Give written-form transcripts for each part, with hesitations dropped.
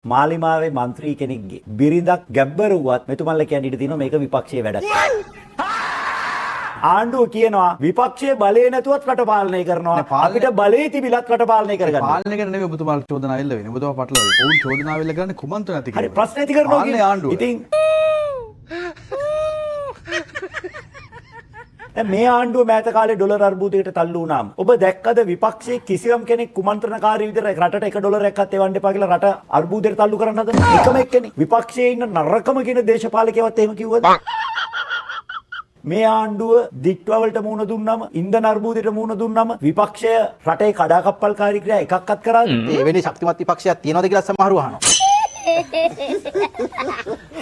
මාලිමාවේ മന്ത്രി කෙනෙක්ගේ බිරිඳක් ගැබ්බරුවත් මෙතුමන්ලා කියන්න ඉඩ තියෙනවා මේක විපක්ෂයේ වැඩක්. ආණ්ඩුව කියනවා විපක්ෂයේ බලය නැතුවත් රට පාලනය කරනවා. අපිට බලය තිබිලත් රට පාලනය කරගන්න. පාලනය කරන්න නෙවෙයි ඔබතුමාට චෝදනා එල්ල වෙන්නේ. ඔබතුමා පටලවන්නේ. ඔවුන් චෝදනා එල්ල කරන්නේ කුමන්ත්‍රණ නැති කියලා. හරි ප්‍රශ්න ඇති කරනවා කියන්නේ ආණ්ඩුව. ඉතින් මේ ආණ්ඩුව මෑත කාලේ ඩොලර් අර්බුදයකට තල්ලු වුණාම ඔබ දැක්කද විපක්ෂයේ කිසියම් කෙනෙක් කුමන්ත්‍රණකාරී විදිහට රටට $1ක්වත් එවන්න එපා කියලා රට අර්බුදයට තල්ලු කරන්න හදන එකම එක්කෙනෙක් විපක්ෂයේ ඉන්න නරකම කියන දේශපාලකයවත් එහෙම කිව්වද? මේ ආණ්ඩුව දිට්ටුවවලට මුහුණ දුන්නම ඉන්ධන අර්බුදයට මුහුණ දුන්නම විපක්ෂය රටේ කඩාකප්පල්කාරී ක්‍රියා එකක්වත් කරාද? ඒ වෙලේ ශක්තිමත් විපක්ෂයක් තියනවද කියලා සමහරව අහනවා.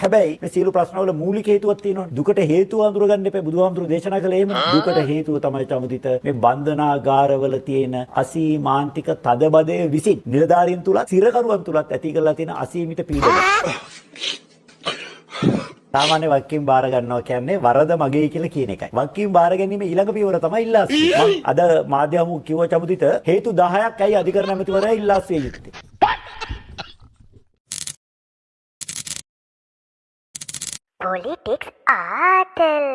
හැබැයි මේ සියලු ප්‍රශ්නවල මූලික හේතුවක් තියෙනවා. දුකට හේතුව අඳුරගන්න එපා. බුදුහාමුදුරුවෝ දේශනා කළේ එහෙම. දුකට හේතුව තමයි චමුදිත මේ බන්ධනාගාරවල තියෙන අසීමාන්තික තදබදය විසින් නිලධාරීන් තුලත් සිරකරුවන් තුලත් ඇති කරලා තියෙන අසීමිත පීඩන. සාමාන්‍ය වක්කීම් බාර ගන්නවා කියන්නේ වරද මගේ කියලා කියන එකයි. වක්කීම් බාර ගැනීම ඊළඟ පියවර තමයි ඉල්ලාස්සිය. මම අද මාධ්‍ය හමු කිව්ව චමුදිත හේතු 10ක් ඇයි අධිකරණ ඇමතිවරයා ඉල්ලාස්සිය යුත්තේ. Politics Artel.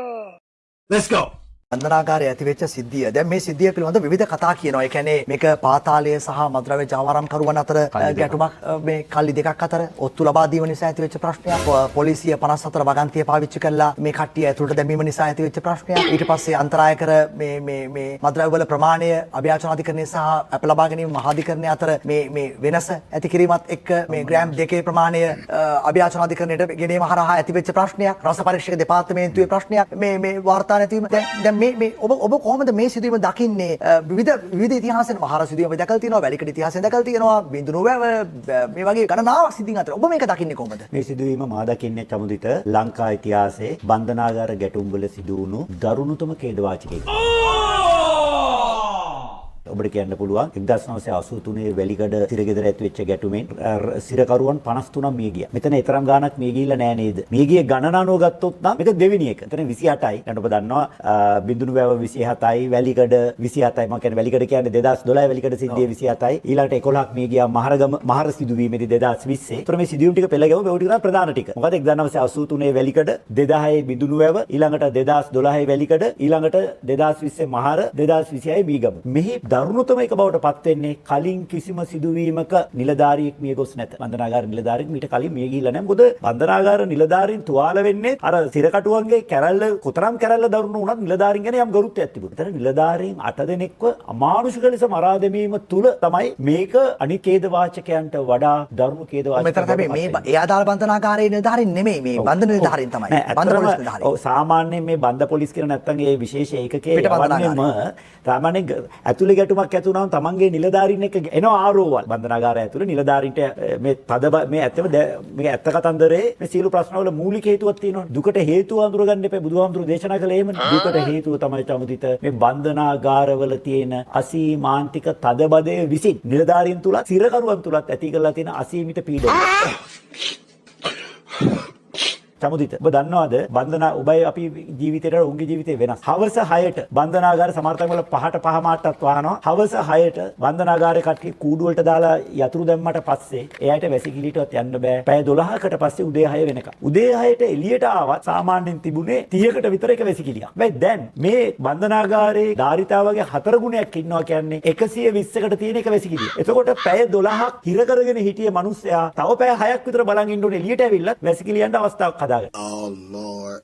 Let's go. බන්ධනාගාරයේ ඇතිවෙච්ච සිද්ධිය. දැන් මේ සිද්ධිය පිළිබඳව විවිධ කතා කියනවා. ඒ කියන්නේ මේක පාතාලය සහ මද්‍රව්‍ය ජාවාරම්කරුවන් අතර ගැටුමක් මේ කල්ලි දෙකක් අතර ඔත්තු ලබා දීම නිසා ඇතිවෙච්ච ප්‍රශ්නයක්. පොලිසිය 54 වගන්තිය පාවිච්චි කළා මේ කට්ටිය ඇතුළට දැමීම නිසා ඇතිවෙච්ච ප්‍රශ්නයක්. ඊට පස්සේ අන්තරාය කර මේ මද්‍රව්‍ය වල ප්‍රමාණය අභ්‍යාචනාධිකරණය සහ අප ලබා ගැනීම මහාධිකරණය අතර මේ වෙනස ඇති කිරීමත් එක්ක මේ ග්‍රෑම් 2 ප්‍රමාණය අභ්‍යාචනාධිකරණයට ගෙනීම හරහා ඇතිවෙච්ච ප්‍රශ්නයක්. රස පරීක්ෂක දෙපාර්තමේන්තුවේ ප්‍රශ්නයක්. මේ වාර්තා නැතිවීම. දැන් ඔබ කොහොමද මේ සිදුවීම දකින්නේ? විවිධ ඉතිහාසෙන් මහර සිදුවීම් අපි දැකලා තියෙනවා, වැලිකඩ ඉතිහාසයෙන් දැකලා තියෙනවා, බිඳුනුවැව මේ වගේ ගණනාවක් සිද්ධීන් අතර ඔබ මේක දකින්නේ කොහොමද? මේ සිදුවීම මා දකින්නේ චමුදිත ලංකා ඉතිහාසයේ බන්ධනාගාර ගැටුම් වල සිදු වුණු දරුණුතම ඛේදවාචකයක්. ඔබට කියන්න පුළුවන් 1983 වැලිකඩ සිරගෙදර ඇතිවෙච්ච ගැටුමෙන් සිරකරුවන් 53ක් මිය ගියා. මෙතන තරම් ගාණක් මිය ගිහිල්ලා නෑ නේද? මිය ගියේ ගණන අනුව ගත්තොත් නම් මේක දෙවෙනි එක. එතන 28යි. දැන් ඔබ දන්නවා බිඳුනුවැව 27යි, වැලිකඩ 27යි. මම කියන්නේ වැලිකඩ කියන්නේ 2012 වැලිකඩ සිද්ධිය 27යි. ඊළඟට 11ක් මිය ගියා මහරගම මහර සිදුවීමේදී 2020. ඒතර මේ සිදුවීම් ටික පෙළ ගැහුවා. මේ ටික තමයි ප්‍රධාන ටික. මොකද 1983 වැලිකඩ, 2010 බිඳුනුවැව, ඊළඟට 2012 වැලිකඩ, ඊළඟට 2020 මහර, 2026 මීගම. මෙහි දරුණුතම එක බවට පත් වෙන්නේ කලින් කිසිම සිදුවීමක නිලධාරියෙක් මිය ගොස් නැත. බන්ධනාගාර නිලධාරියෙක් මීට කලින් මිය ගිහිල්ලා නැහැ. මොකද බන්ධනාගාර නිලධාරීන් තුවාල වෙන්නේ අර සිරකටුවන්ගේ කැරල්ල කොතරම් කැරල්ල දරුණු වුණත් නිලධාරීන් ගැන යම් ගරුත්වයක් තිබුණා. ඒතර නිලධාරීන් 8 දෙනෙක්ව අමානුෂික ලෙස මරා දැමීම තුල තමයි මේක අනිකේද වාචකයන්ට වඩා දරුණු කේද වාචකයක්. මෙතන තමයි මේ ඒ ආදාළ බන්ධනාගාරයේ නිලධාරීන් නෙමෙයි මේ බන්ධන නිලධාරීන් තමයි. බන්ධන පොලිස් නිලධාරීන්. ඔව් සාමාන්‍යයෙන් මේ බන්ධ පොලිස් කියන නැත්තම් ඒ විශේෂ ඒකකයේ යවන්නේම සාමාන්‍යයෙන් ඇතුළේ ගැටුමක් ඇති වුණාම තමන්ගේ නිලධාරීන් එක්ක එනවා ආරෝවල්. බන්ධනාගාරය ඇතුළේ නිලධාරීන්ට මේ මේ ඇත්තම මේ ඇත්ත කතන්දරේ මේ සියලු ප්‍රශ්නවල මූලික හේතුවක් තියෙනවා. දුකට හේතුව අඳුරගන්න එපා. බුදුහාමුදුරුවෝ දේශනා කළේ එහෙමනේ. දුකට හේතුව තමයි චමුදිත මේ බන්ධනාගාරවල තියෙන අසීමාන්තික තදබදය විසින් නිලධාරීන් තුලත් සිරකරුවන් තුලත් ඇති කරලා තියෙන අසීමිත පීඩනය. චමුදිත ඔබ දන්නවද බන්ධනා ඔබයි අපි ජීවිතේට උන්ගේ ජීවිතේ වෙනස්. හවස 6ට බන්ධනාගාර සමහරතන් වල 5ට 5 මාට්ටත් වහනවා. හවස 6ට බන්ධනාගාරේ කට්ටිය කූඩු වලට දාලා යතුරු දැම්මට පස්සේ එයාට වැසිකිළියටවත් යන්න බෑ. පැය 12කට පස්සේ උදේ 6 වෙනකම්. උදේ 6ට එළියට ආවත් සාමාන්‍යයෙන් තිබුණේ 30කට විතර එක වැසිකිළියක්. හැබැයි දැන් මේ බන්ධනාගාරේ ධාරිතාවගේ 4 ගුණයක් ඉන්නවා කියන්නේ 120කට තියෙන එක වැසිකිළිය. එතකොට පැය 12ක් හිර කරගෙන හිටිය මිනිස්සයා තව පැය 6ක් විතර බලන් ඉන්න ඕනේ එළියට ඇවිල්ලා වැසිකිළියන්ට අවස්ථාවක් හදා. Oh Lord.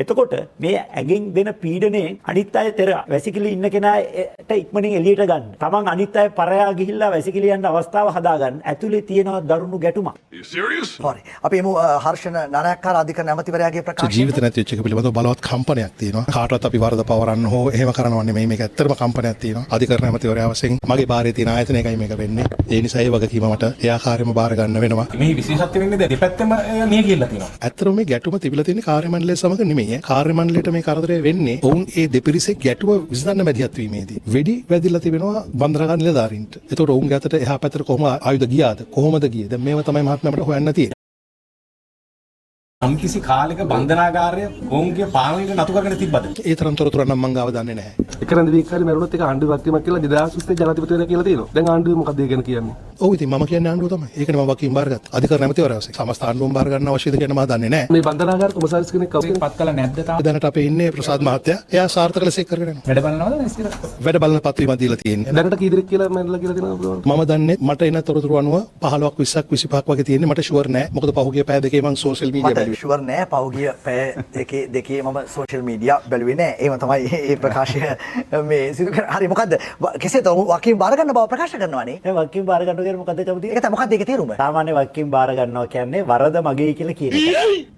එතකොට මේ ඇගෙන් දෙන පීඩණයෙන් අනිත් අය තෙර වැසිකිලි ඉන්න කෙනාට ඉක්මනින් එළියට ගන්න. තමන් අනිත් අය පරයා ගිහිල්ලා වැසිකිලි යන්න අවස්ථාව හදා ගන්න. ඇතුලේ තියෙනවා දරුණු ගැටුමක්. You serious? හරි. අපි එමු හර්ෂණ නානායක්කාර අධිකරණ ඇමතිවරයාගේ ප්‍රකාශය. ජීවිත නැති වෙච්ච එක පිළිබඳව බලවත් කම්පනයක් තියෙනවා. කාටවත් අපි වරද පවරන්න හෝ එහෙම කරනවා නෙමෙයි. මේක ඇත්තටම කම්පනයක් තියෙනවා. අධිකරණ ඇමතිවරයා වශයෙන් මගේ බාරේ තියෙන ආයතන එකයි මේක වෙන්නේ. ඒ නිසා ඒ වගකීම මට ඒ ආකාරයෙන්ම බාර ගන්න වෙනවා. මේ විශේෂත්වය වෙන්නේ දෙපැත්තම මිය ගිහිල්ලා තියෙනවා. ඇත්තටම මේ ගැටුම තිබිලා තියෙන්නේ කාර්ය මණ්ඩලය සමග නෙමෙයි. කාර්ය මණ්ඩලයට මේ කරදරය වෙන්නේ ඔවුන් ඒ දෙපිරිසේ ගැටුම විසඳන්න මැදිහත් වීමේදී. වෙඩි වැදිලා තිබෙනවා බන්ධනාගාර නිලධාරීන්ට. ඒතකොට ඔවුන් ගැතට එහා පැත්තට කොහොම ආයුධ ගියාද? කොහොමද ගියේ? දැන් මේව තමයි මහත්මයා අපිට හොයන්න තියෙන්නේ. කිසි කාලයක බන්ධනාගාරය ඔවුන්ගේ පාලනයට නතු කරගෙන තිබ්බද? ඒ තරම් තොරතුරු නම් මම ගාව දන්නේ නැහැ. එක රන්දිවික් හරි මරුණොත් ඒක ආණ්ඩුවක් වීමක් කියලා 2020 ජනාධිපතිවරයා කියලා තියෙනවා. දැන් ආණ්ඩුවේ මොකක්ද ඒ ගැන කියන්නේ? ඔව් ඉතින් මම කියන්නේ ආණ්ඩුව තමයි. ඒකනේ මම වකීම් බාරගත්තා. අධිකරණ නැමැතිවරයා වශයෙන්. සමස්ත ආණ්ඩුවම බාර ගන්න අවශ්‍යද කියන මම දන්නේ නැහැ. මේ බන්ධනාගාර කොමසාරිස් කෙනෙක් කවුද පත් කළ නැද්ද තාම? දැනට අපේ ඉන්නේ ප්‍රසාද් මහත්තයා. එයා සාර්ථක ලෙස ඒක කරගෙන යනවා. වැඩ බලනවද නැස්තිද? වැඩ බලන පත්‍රීමක් දීලා තියෙන්නේ. දැනට කී දෙනෙක් කියලා මම කියලා දෙනවා. මම දන්නේ මට එන තොරතුරු අනුව 15ක් 20ක් 25ක් වගේ තියෙන්නේ. මට ෂුවර් නෑ. මොකද පහුගිය පැය දෙකේ මම සෝෂල් මීඩියා මට ෂුවර් නෑ පහුගිය පැය දෙකේ මම සෝෂල් මීඩියා බැලුවේ නෑ. ඒව තමයි මේ ප්‍රකාශය මේ සිදු කර. හරි මොකද්ද? කෙසේද වකීම් බාර ගන්න බව ප්‍රකාශ කරනවානේ. දැන් වකීම් බාර ගන්නවා කියන්නේ මොකද්ද චමුති? ඒක තමයි මොකද්ද ඒකේ තේරුම? සාමාන්‍ය වකීම් බාර ගන්නවා කියන්නේ වරද මගේ කියලා කියන එක.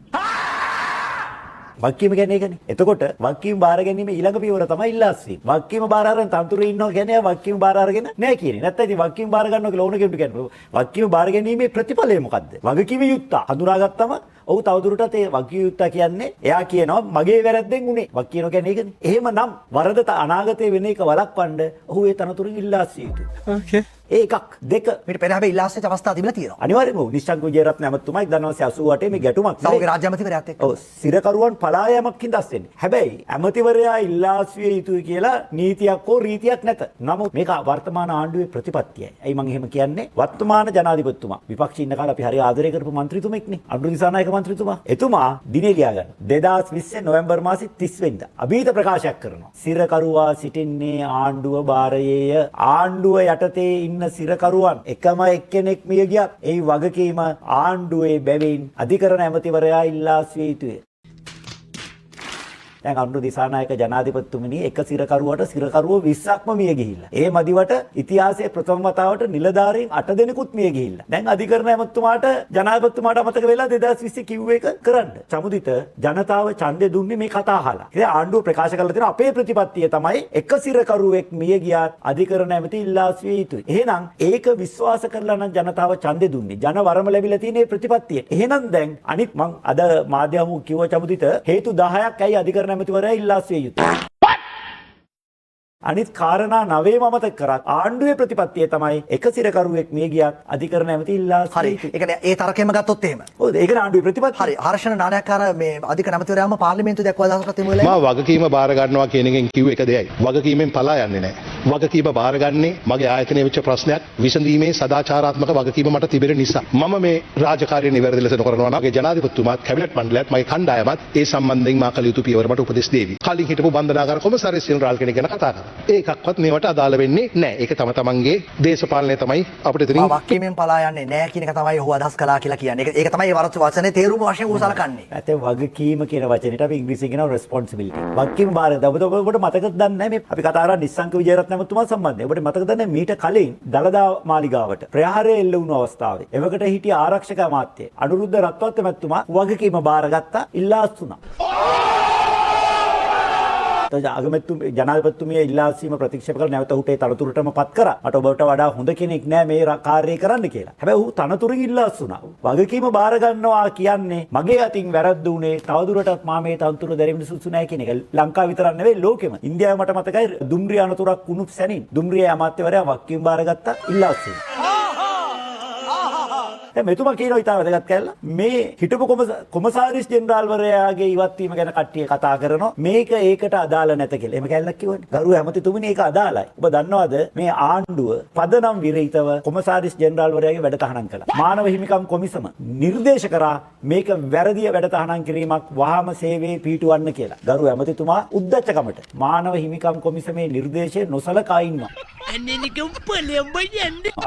වකීම කියන්නේ ඒකනේ. එතකොට වකීම බාර ගැනීම ඊළඟ පියවර තමයි ඉල්ලාස්වීම. වකීම බාර අරන් තනතුරේ ඉන්නවා කියන්නේ වකීම බාර අරගෙන නෑ කියන්නේ. නැත්නම් ඉතින් වකීම බාර ගන්නවා කියලා ඕන කෙනෙකුට කියන්නේ. වකීම බාර ගැනීමේ ප්‍රතිඵලය මොකද්ද? වගකීම යුක්තා හඳුනාගත්තම ඔහු තවදුරටත් ඒ වකීම යුක්තා කියන්නේ එයා කියනවා මගේ වැරද්දෙන් උනේ. වකීම කියන්නේ ඒකනේ. එහෙමනම් වරදට අනාගතයේ වෙන එක වළක්වන්න ඔහු ඒ තනතුරින් ඉල්ලාස්විය යුතුයි. ඕකේ. ඒ එකක් දෙක මීට පෙර හැබැයි ඉල්ලාස්සිච්ච අවස්ථා තිබිලා තියෙනවා. අනිවාර්යයෙන්ම නිශ්චංක විජේරත්න ඇමතුමා 1988 මේ ගැටුමක් සෞඛ්‍ය රාජ්‍ය ඇමතිවරයාත් එක්ක. ඔව් සිරකරුවන් පලා යාමක් හින්දාස් වෙන්නේ. හැබැයි ඇමතිවරයා ඉල්ලාස්විය යුතුයි කියලා නීතියක් හෝ රීතියක් නැත. නමුත් මේක වර්තමාන ආණ්ඩුවේ ප්‍රතිපත්තියයි. ඇයි මම එහෙම කියන්නේ? වර්තමාන ජනාධිපතිතුමා විපක්ෂ ඉන්න කාලේ අපි හරි ආදරය කරපු മന്ത്രിතුමෙක්නේ. අනුරු දිසානායක මන්ත්‍රීතුමා. එතුමා දිනේ ලියා ගන්න. 2020 නොවැම්බර් මාසේ 30 වෙනිදා අභීත ප්‍රකාශයක් කරනවා. සිරකරුවා සිටින්නේ ආණ්ඩුව භාරයේය. ආණ්ඩුව යටතේ ඉන්න සිරකරුවන් එකම එක්කෙනෙක් මිය ගියත් ඒ වගකීම ආණ්ඩුවේ බැවින් අධිකරණ ඇමතිවරයා ඉල්ලාස්විය යුතුය. දැන් අනුරු දිසානායක ජනාධිපතිතුමනි එක සිරකරුවට සිරකරුවෝ 20ක්ම මිය ගිහිල්ලා. ඒ මදිවට ඉතිහාසයේ ප්‍රථම වතාවට නිලධාරීන් 8 දෙනෙකුත් මිය ගිහිල්ලා. දැන් අධිකරණ ඇමතුමාට ජනාධිපතිතුමාට අමතක වෙලා 2020 කිව්ව එක කරන්න. චමුදිත ජනතාව ඡන්දය දුන්නේ මේ කතා අහලා. ඉතින් ආණ්ඩුව ප්‍රකාශ කරලා තියෙන අපේ ප්‍රතිපත්තිය තමයි එක සිරකරුවෙක් මිය ගියාත් අධිකරණ ඇමති ඉල්ලාස්විය යුතුයි. එහෙනම් ඒක විශ්වාස කරලා නම් ජනතාව ඡන්දය දුන්නේ. ජන වරම ලැබිලා තියෙන මේ ප්‍රතිපත්තිය. එහෙනම් දැන් අනිත් මං අද මාධ්‍යවමු කිව්ව චමුදිත හේතු 10ක් ඇයි අධිකරණ ඇමතිවරයා ඉල්ලාස්විය යුතුයි. අනිත් කාරණා 9ම අමතක කරත් ආණ්ඩුවේ ප්‍රතිපත්තිය තමයි එක සිරකරුවෙක් මිය ගියත් අධිකරණ ඇමති ඉල්ලාස්විය හරි. යුතුයි. ඒ කියන්නේ ඒ තරකෙම ගත්තොත් එහෙම. ඔව් ඒකනේ ආණ්ඩුවේ ප්‍රතිපත්තිය. හරි. හර්ෂණ නානායක්කාර මේ අධිකරණ ඇමතිවරයාම පාර්ලිමේන්තුවේ දක්වා අදහසක් තියමු වෙලාවේ. මම වගකීම බාර ගන්නවා කියන එකෙන් කිව්ව එක දෙයයි. වගකීමෙන් පලා යන්නේ නැහැ. වගකීම බාරගන්නේ මගේ ආයතනයේ වෙච්ච ප්‍රශ්නයක් විසඳීමේ සදාචාරාත්මක වගකීම මට තිබෙන නිසා. මම මේ රාජකාරිය නිවැරදි ලෙස නොකරනවා නම් මගේ ජනාධිපතිතුමාත් කැබිනට් මණ්ඩලයත් මගේ කණ්ඩායමත් ඒ සම්බන්ධයෙන් මා කළ යුතු පියවර මට උපදෙස් දේවි. කලින් හිටපු බන්ධනාගාර කොමසාරිස් ජෙනරාල් කෙනෙක් ගැන කතා කරා. ඒකක්වත් මේවට අදාළ වෙන්නේ නැහැ. ඒක තම තමන්ගේ දේශපාලනය තමයි අපිට එතනින් වකීමෙන් පලා යන්නේ නැහැ කියන එක තමයි ඔහු අදහස් කළා කියලා කියන්නේ. ඒක තමයි ඒ වචනේ තේරුම වශයෙන් ඔහු සලකන්නේ. ඇත්තේ වගකීම කියන වචනේට අපි ඉංග්‍රීසියෙන් කියනවා responsibility. වගකීම බාරය. ඔබට මතකද දන්නේ නැහැ මේ අපි කතා කරා නිස්සංක විජේරත්න ඇමතුමා සම්බන්ධයෙන්. ඔබට මතකද නැහැ මීට කලින් දලදා මාලිගාවට ප්‍රහාරය එල්ල වුණු අවස්ථාවේ එවකට හිටිය ආරක්ෂක අමාත්‍ය අනුරුද්ධ රත්වත්ත මැතිතුමා වගකීම බාරගත්තා ඉල්ලාස් වුණා. අගමැතිතුමා ජනාධිපතිතුමිය ඉල්ලාසීම ප්‍රතික්ෂේප කරලා නැවත ඔහුට ඒ තනතුරටම පත් කරා. මට ඔබට වඩා හොඳ කෙනෙක් නෑ මේ කාර්යය කරන්න කියලා. හැබැයි ඔහු තනතුරින් ඉල්ලාස් වුණා. වගකීම බාර ගන්නවා කියන්නේ මගේ අතින් වැරද්ද උනේ තවදුරටත් මා මේ තනතුර දැරීමට සුදුසු නෑ කියන එක. ලංකාව විතරක් නෙවෙයි ලෝකෙම. ඉන්දියාව මට මතකයි දුම්රිය අනතුරක් වුණු සැනින් දුම්රිය අමාත්‍යවරයා වගකීම බාරගත්තා ඉල්ලාස් වුණා. දැන් මෙතුමා කියනවා ඉතාල වැදගත් කියලා මේ හිටපු කොමසාරිස් ජෙනරාල්වරයාගේ ඉවත් වීම ගැන කට්ටිය කතා කරනවා මේක ඒකට අදාළ නැත කියලා. එහෙම කැලලක් කිව්වනේ. ගරු ඇමතිතුමනි ඒක අදාළයි. ඔබ දන්නවද මේ ආණ්ඩුව පදනම් විරහිතව කොමසාරිස් ජෙනරාල්වරයාගේ වැඩ තහනම් කළා. මානව හිමිකම් කොමිසම නිර්දේශ කරා මේක වැරදිය වැඩ තහනම් කිරීමක් වහාම සේවයේ පිහිටුවන්න කියලා. ගරු ඇමතිතුමා උද්දච්චකමට මානව හිමිකම් කොමිසමේ නිර්දේශය නොසලකා ඉන්නවා.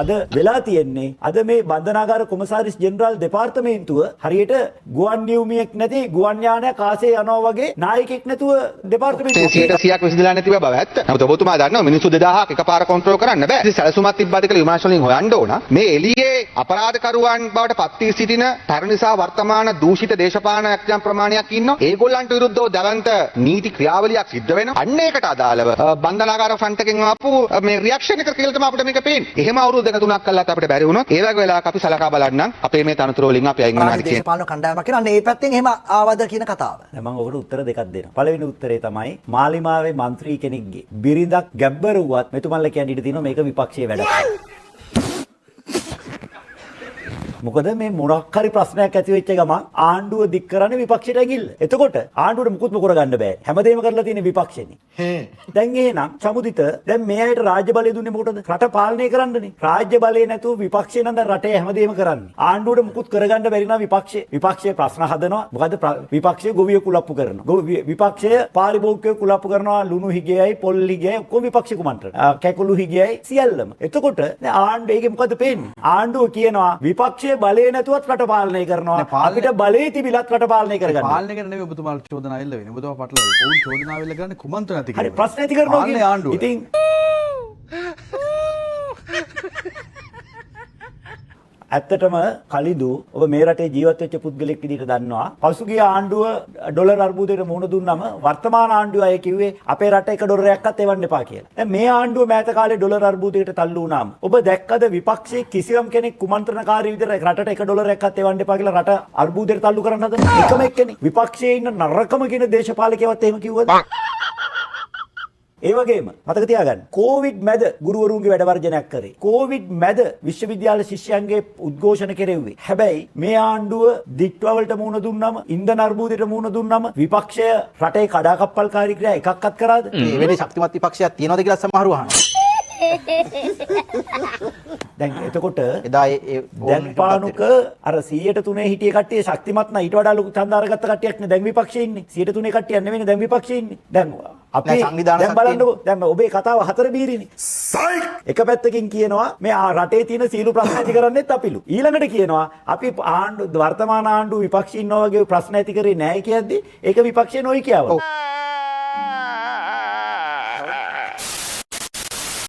අද වෙලා තියෙන්නේ අද මේ බන්ධනාගාර කොමසාරිස් ජෙනරාල් දෙපාර්තමේන්තුව හරියට ගුවන් නියුමියෙක් නැති ගුවන් යානයක් ආසේ යනවා වගේ නායකයෙක් නැතුව දෙපාර්තමේන්තුව 100ක් විසඳලා නැති බව ඇත්ත. නමුත් ඔබතුමා දන්නවා මිනිස්සු 2000ක් එකපාර කන්ට්‍රෝල් කරන්න බෑ. ඉතින් සැලසුමක් තිබ්බද කියලා විමර්ශන වලින් හොයන්න ඕන. මේ එළියේ අපරාධකරුවන් බවට පත් වී සිටින තර නිසා වර්තමාන දූෂිත දේශපාලන යම් ප්‍රමාණයක් ඉන්නවා. ඒගොල්ලන්ට විරුද්ධව දරන්ත නීති ක්‍රියාවලියක් සිද්ධ වෙනවා. අන්න ඒකට අදාළව බන්ධනාගාර ෆ්‍රන්ට් එකෙන් ආපු මේ රියැක්ෂන් එක කියලා තමයි අපිට මේක පේන්නේ. එහෙම අවුරුදු දෙක තුනක් කළාත් අපිට බැරි වුණොත් ඒ වගේ වෙලාවක අපි සලකා බලන්නම් අපේ මේ තනතුර වලින් අපි අයින් වෙනවා කියන දේශපාලන කණ්ඩායමක් කියන්නේ මේ පැත්තෙන් එහෙම ආවද කියන කතාව. දැන් මම ඔබට උත්තර දෙකක් දෙනවා. පළවෙනි උත්තරේ තමයි මාලිමාවේ മന്ത്രി කෙනෙක්ගේ බිරිඳක් ගැබ්බරුවත් මෙතුමන්ලා කියන්නේ ඉඳ තියෙනවා මේක විපක්ෂයේ වැඩක්. මොකද මේ මොනක් හරි ප්‍රශ්නයක් ඇති වෙච්ච ගමන් ආණ්ඩුව දික් කරන්නේ විපක්ෂයට ඇගිල්ල. එතකොට ආණ්ඩුවට මුකුත්ම කරගන්න බෑ. හැමදේම කරලා තියෙන්නේ විපක්ෂෙනේ. දැන් එහෙනම් සමුදිත දැන් මේ අයට රාජ්‍ය බලය දුන්නේ මොකටද? රට පාලනය කරන්නනේ. රාජ්‍ය බලය නැතුව විපක්ෂේ නම් දැන් රටේ හැමදේම කරන්නේ. ආණ්ඩුවට මුකුත් කරගන්න බැරි නම් විපක්ෂයේ ප්‍රශ්න හදනවා. මොකද විපක්ෂයේ ගොවිය කුලප්පු කරනවා. විපක්ෂය පාරිභෝගිකය කුලප්පු කරනවා. ලුණු හිගයයි පොල් හිගයයි ඔක්කොම විපක්ෂ කුමන්ත්‍රණ. කැකුළු හිගයයි සියල්ලම. එතකොට දැන් ආණ්ඩුව ඒකේ මොකද පේන්නේ? ආණ්ඩුව කියනවා විපක්ෂයේ බලය නැතුවත් රට පාලනය කරනවා. අපිට බලය තිබිලත් රට පාලනය කරගන්න. පාලනය කරන නෙවෙයි ඔබතුමාට චෝදනා එල්ල වෙන්නේ. ඔබතුමා පටලවන්නේ. ඔවුන් චෝදනා එල්ල කරන්නේ කුමන්ත්‍රණ නැති හරි කියලා. ප්‍රශ්න ඇති කරනවා පාලනේ ආණ්ඩුව. ඉතින් ඇත්තටම කලිදු ඔබ මේ රටේ ජීවත් වෙච්ච පුද්ගලෙක් විදිහට දන්නවා පසුගිය ආණ්ඩුව ඩොලර් අර්බුදයට මුහුණ දුන්නම වර්තමාන ආණ්ඩුව අය කිව්වේ අපේ රට 1 ඩොලරයක්වත් එවන්න එපා කියලා. දැන් මේ ආණ්ඩුව මෑත කාලේ ඩොලර් අර්බුදයට තල්ලු වුණාම ඔබ දැක්කද විපක්ෂයේ කිසියම් කෙනෙක් කුමන්ත්‍රණකාරී විදිහට රටට 1 ඩොලරයක්වත් එවන්න එපා කියලා රට අර්බුදයට තල්ලු කරන්න හදන එකම එක්කෙනෙක්. විපක්ෂයේ ඉන්න නරකම කියන දේශපාලකයවත් එහෙම කිව්වද? ඒ වගේම මතක තියාගන්න කොවිඩ් මැද ගුරුවරුන්ගේ වැඩ වර්ජනයක් කරේ. කොවිඩ් මැද විශ්වවිද්‍යාල ශිෂ්‍යයන්ගේ උද්ඝෝෂණ කෙරෙව්වේ. හැබැයි මේ ආණ්ඩුව දිට්ටුවවලට මුහුණ දුන්නම ඉන්ධන අර්බුදයට මුහුණ දුන්නම විපක්ෂය රටේ කඩාකප්පල්කාරී ක්‍රියා එකක්වත් කරාද? මේ වෙලේ ශක්තිමත් විපක්ෂයක් තියනවද කියලා සමහරව අහනවා. දැන් එතකොට එදා ඒ දැන් පානුක අර 103 හිටිය කට්ටිය ශක්තිමත් නැ ඊට වඩා ලොකු ඡන්ද අරගත්ත කට්ටියක් නේ දැන් විපක්ෂයේ ඉන්නේ 103 කට්ටියක් නෙවෙයි දැන් විපක්ෂයේ ඉන්නේ දැන් අපි දැන් බලන්නකෝ දැන් ඔබේ කතාව හතර බීරිනේ එක පැත්තකින් කියනවා මේ රටේ තියෙන සීළු ප්‍රශ්න ඇති කරන්නේත් අපිලු ඊළඟට කියනවා අපි ආණ්ඩු වර්තමාන ආණ්ඩු විපක්ෂයේ ඉන්නවා වගේ ප්‍රශ්න ඇති කරේ නැහැ කියද්දි ඒක විපක්ෂයේ නොයි කියව.